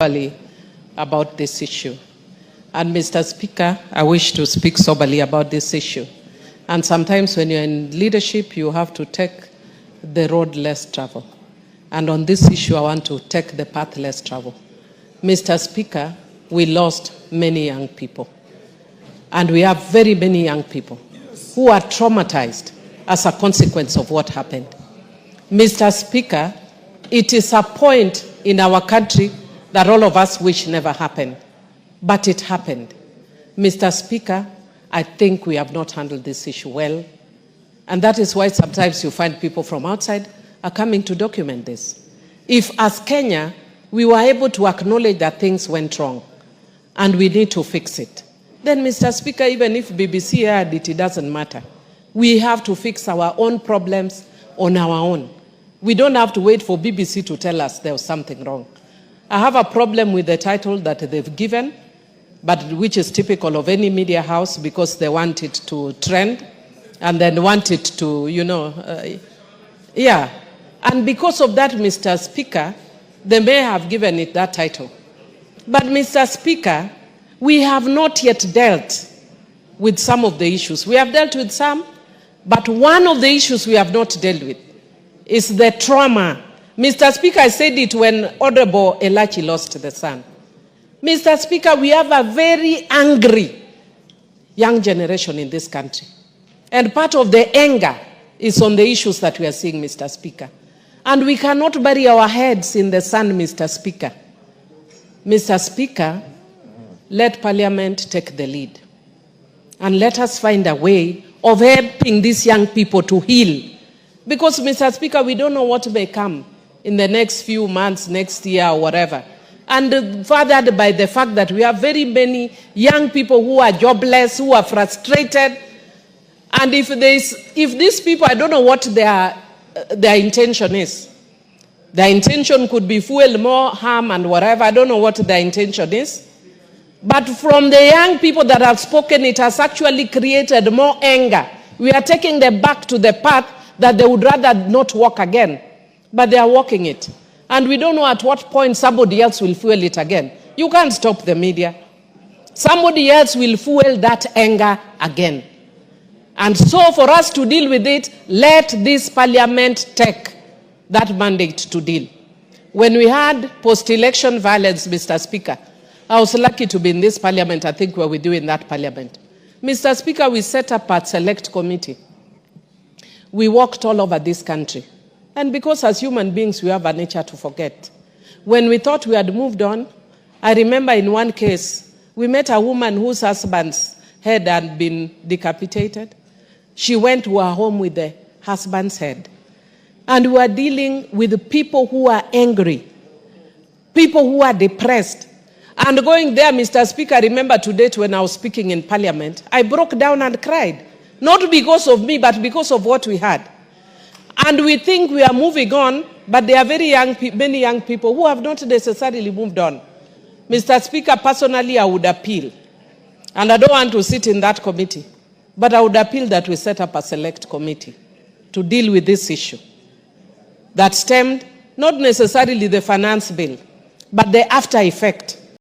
about this issue. And Mr. Speaker, I wish to speak soberly about this issue. And sometimes when you're in leadership, you have to take the road less traveled. And on this issue, I want to take the path less traveled. Mr. Speaker, we lost many young people. And we have very many young people who are traumatized as a consequence of what happened. Mr. Speaker, it is a point in our country that all of us wish never happened, but it happened. Mr. Speaker, I think we have not handled this issue well, and that is why sometimes you find people from outside are coming to document this. If as Kenya, we were able to acknowledge that things went wrong, and we need to fix it, then Mr. Speaker, even if BBC heard it, it doesn't matter. We have to fix our own problems on our own. We don't have to wait for BBC to tell us there was something wrong. I have a problem with the title that they've given, but which is typical of any media house because they want it to trend and then want it to, yeah. And because of that, Mr. Speaker, they may have given it that title. But Mr. Speaker, we have not yet dealt with some of the issues. We have dealt with some, but one of the issues we have not dealt with is the trauma. Mr. Speaker, I said it when Honorable Elachi lost the son. Mr. Speaker, we have a very angry young generation in this country. And part of the anger is on the issues that we are seeing, Mr. Speaker. And we cannot bury our heads in the sand, Mr. Speaker. Mr. Speaker, let Parliament take the lead. And let us find a way of helping these young people to heal. Because, Mr. Speaker, we don't know what may come in the next few months, next year, or whatever. And furthered by the fact that we have very many young people who are jobless, who are frustrated. And if these people, I don't know what their intention is. Their intention could be fuel more harm and whatever. I don't know what their intention is. But from the young people that have spoken, it has actually created more anger. We are taking them back to the path that they would rather not walk again. But they are walking it. And we don't know at what point somebody else will fuel it again. You can't stop the media. Somebody else will fuel that anger again. And so for us to deal with it, let this Parliament take that mandate to deal. When we had post-election violence, Mr. Speaker, I was lucky to be in this Parliament, I think, where we do in that Parliament. Mr. Speaker, we set up a select committee. We walked all over this country. And because as human beings, we have a nature to forget. When we thought we had moved on, I remember in one case, we met a woman whose husband's head had been decapitated. She went to her home with the husband's head. And we were dealing with people who are angry, people who are depressed. And going there, Mr. Speaker, I remember to date when I was speaking in Parliament, I broke down and cried. Not because of me, but because of what we had. And we think we are moving on, but there are many young people who have not necessarily moved on. Mr. Speaker, personally, I would appeal, and I don't want to sit in that committee, but I would appeal that we set up a select committee to deal with this issue that stemmed not necessarily the finance bill, but the after effect